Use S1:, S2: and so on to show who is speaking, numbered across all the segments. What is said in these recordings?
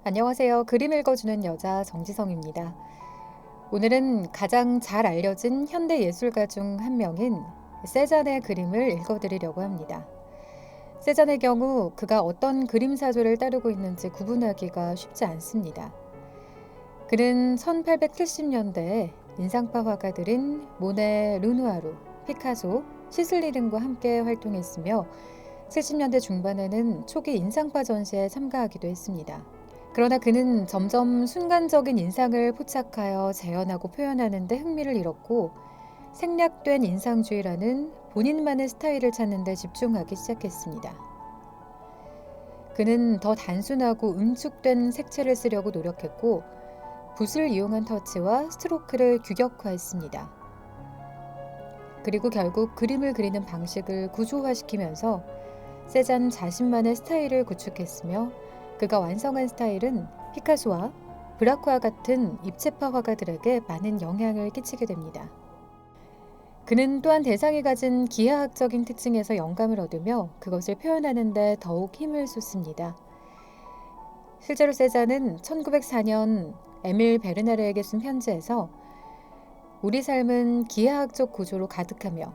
S1: 안녕하세요. 그림 읽어주는 여자 정지성입니다. 오늘은 가장 잘 알려진 현대 예술가 중 한 명인 세잔의 그림을 읽어드리려고 합니다. 세잔의 경우 그가 어떤 그림 사조를 따르고 있는지 구분하기가 쉽지 않습니다. 그는 1870년대에 인상파 화가들인 모네, 르누아르, 피카소, 시슬리 등과 함께 활동했으며 70년대 중반에는 초기 인상파 전시에 참가하기도 했습니다. 그러나 그는 점점 순간적인 인상을 포착하여 재현하고 표현하는 데 흥미를 잃었고 생략된 인상주의라는 본인만의 스타일을 찾는 데 집중하기 시작했습니다. 그는 더 단순하고 응축된 색채를 쓰려고 노력했고 붓을 이용한 터치와 스트로크를 규격화했습니다. 그리고 결국 그림을 그리는 방식을 구조화시키면서 세잔 자신만의 스타일을 구축했으며 그가 완성한 스타일은 피카소와 브라크와 같은 입체파 화가들에게 많은 영향을 끼치게 됩니다. 그는 또한 대상이 가진 기하학적인 특징에서 영감을 얻으며 그것을 표현하는 데 더욱 힘을 쏟습니다. 실제로 세잔은 1904년 에밀 베르나르에게 쓴 편지에서 우리 삶은 기하학적 구조로 가득하며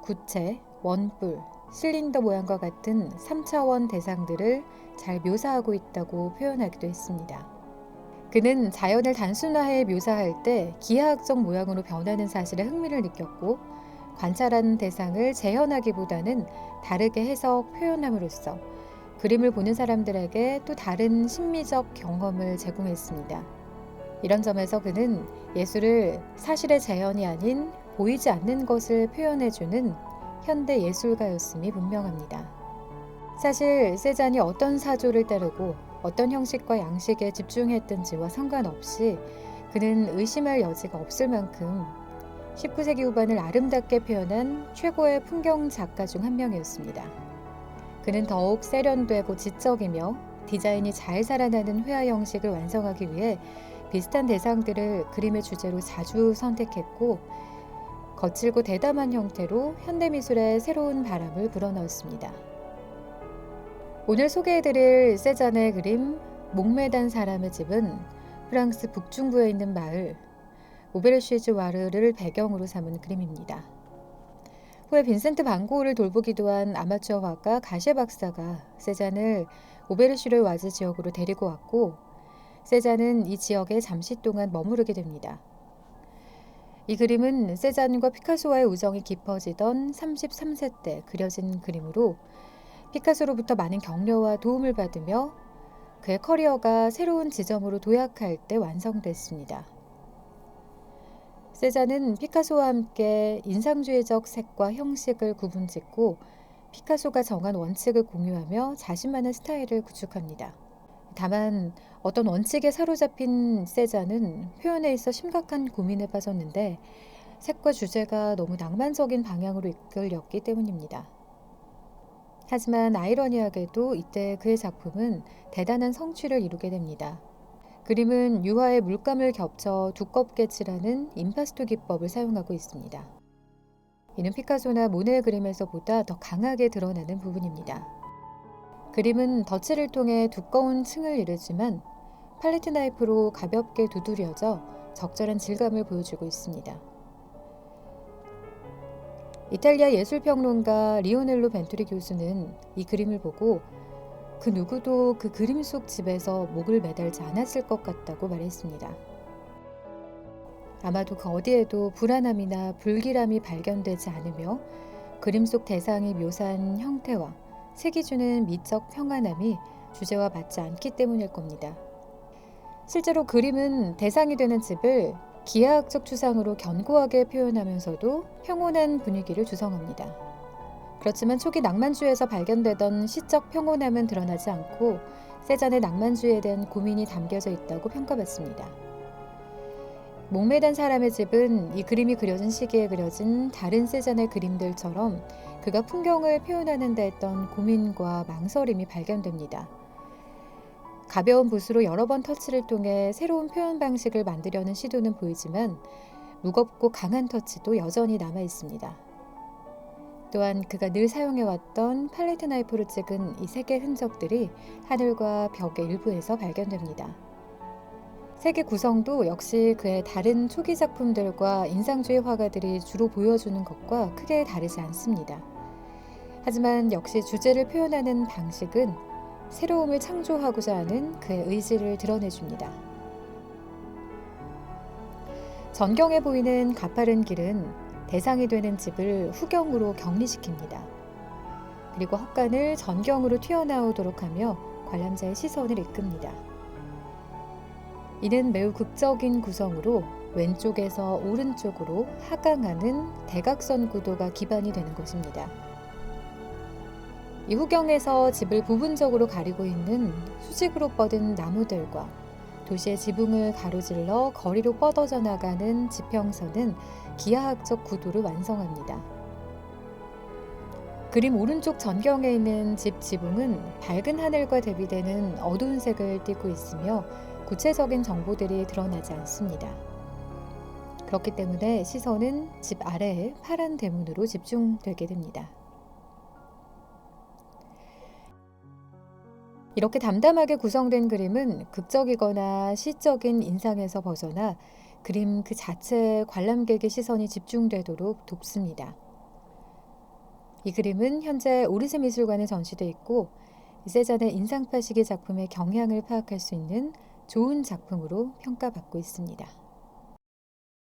S1: 구체, 원뿔, 실린더 모양과 같은 3차원 대상들을 잘 묘사하고 있다고 표현하기도 했습니다. 그는 자연을 단순화해 묘사할 때 기하학적 모양으로 변하는 사실에 흥미를 느꼈고 관찰하는 대상을 재현하기보다는 다르게 해석, 표현함으로써 그림을 보는 사람들에게 또 다른 심미적 경험을 제공했습니다. 이런 점에서 그는 예술을 사실의 재현이 아닌 보이지 않는 것을 표현해주는 현대 예술가였음이 분명합니다. 사실 세잔이 어떤 사조를 따르고 어떤 형식과 양식에 집중했든지와 상관없이 그는 의심할 여지가 없을 만큼 19세기 후반을 아름답게 표현한 최고의 풍경 작가 중 한 명이었습니다. 그는 더욱 세련되고 지적이며 디자인이 잘 살아나는 회화 형식을 완성하기 위해 비슷한 대상들을 그림의 주제로 자주 선택했고 거칠고 대담한 형태로 현대미술에 새로운 바람을 불어넣었습니다. 오늘 소개해드릴 세잔의 그림 목매단 사람의 집은 프랑스 북중부에 있는 마을 오베르쉬즈 와르를 배경으로 삼은 그림입니다. 후에 빈센트 반 고흐를 돌보기도 한 아마추어 화가 가셰 박사가 세잔을 오베르쉬르 와즈 지역으로 데리고 왔고 세잔은 이 지역에 잠시 동안 머무르게 됩니다. 이 그림은 세잔과 피카소와의 우정이 깊어지던 33세 때 그려진 그림으로 피카소로부터 많은 격려와 도움을 받으며 그의 커리어가 새로운 지점으로 도약할 때 완성됐습니다. 세잔은 피카소와 함께 인상주의적 색과 형식을 구분짓고 피카소가 정한 원칙을 공유하며 자신만의 스타일을 구축합니다. 다만 어떤 원칙에 사로잡힌 세잔은 표현에 있어 심각한 고민에 빠졌는데 색과 주제가 너무 낭만적인 방향으로 이끌렸기 때문입니다. 하지만 아이러니하게도 이때 그의 작품은 대단한 성취를 이루게 됩니다. 그림은 유화에 물감을 겹쳐 두껍게 칠하는 임파스토 기법을 사용하고 있습니다. 이는 피카소나 모네의 그림에서보다 더 강하게 드러나는 부분입니다. 그림은 덧칠을 통해 두꺼운 층을 이루지만 팔레트 나이프로 가볍게 두드려져 적절한 질감을 보여주고 있습니다. 이탈리아 예술평론가 리오넬로 벤투리 교수는 이 그림을 보고 그 누구도 그 그림 속 집에서 목을 매달지 않았을 것 같다고 말했습니다. 아마도 그 어디에도 불안함이나 불길함이 발견되지 않으며 그림 속 대상이 묘사한 형태와 색이 주는 미적 평안함이 주제와 맞지 않기 때문일 겁니다. 실제로 그림은 대상이 되는 집을 기하학적 추상으로 견고하게 표현하면서도 평온한 분위기를 조성합니다. 그렇지만 초기 낭만주의에서 발견되던 시적 평온함은 드러나지 않고 세잔의 낭만주의에 대한 고민이 담겨져 있다고 평가받습니다. 목매단 사람의 집은 이 그림이 그려진 시기에 그려진 다른 세잔의 그림들처럼 그가 풍경을 표현하는 데 했던 고민과 망설임이 발견됩니다. 가벼운 붓으로 여러 번 터치를 통해 새로운 표현 방식을 만들려는 시도는 보이지만 무겁고 강한 터치도 여전히 남아 있습니다. 또한 그가 늘 사용해왔던 팔레트 나이프로 찍은 이 색의 흔적들이 하늘과 벽의 일부에서 발견됩니다. 색의 구성도 역시 그의 다른 초기 작품들과 인상주의 화가들이 주로 보여주는 것과 크게 다르지 않습니다. 하지만 역시 주제를 표현하는 방식은 새로움을 창조하고자 하는 그의 의지를 드러내줍니다. 전경에 보이는 가파른 길은 대상이 되는 집을 후경으로 격리시킵니다. 그리고 헛간을 전경으로 튀어나오도록 하며 관람자의 시선을 이끕니다. 이는 매우 극적인 구성으로 왼쪽에서 오른쪽으로 하강하는 대각선 구도가 기반이 되는 것입니다. 이 후경에서 집을 부분적으로 가리고 있는 수직으로 뻗은 나무들과 도시의 지붕을 가로질러 거리로 뻗어져 나가는 지평선은 기하학적 구도를 완성합니다. 그림 오른쪽 전경에 있는 집 지붕은 밝은 하늘과 대비되는 어두운 색을 띠고 있으며 구체적인 정보들이 드러나지 않습니다. 그렇기 때문에 시선은 집 아래의 파란 대문으로 집중되게 됩니다. 이렇게 담담하게 구성된 그림은 극적이거나 시적인 인상에서 벗어나 그림 그 자체에 관람객의 시선이 집중되도록 돕습니다. 이 그림은 현재 오르세 미술관에 전시돼 있고 세잔의 인상파 시기 작품의 경향을 파악할 수 있는 좋은 작품으로 평가받고 있습니다.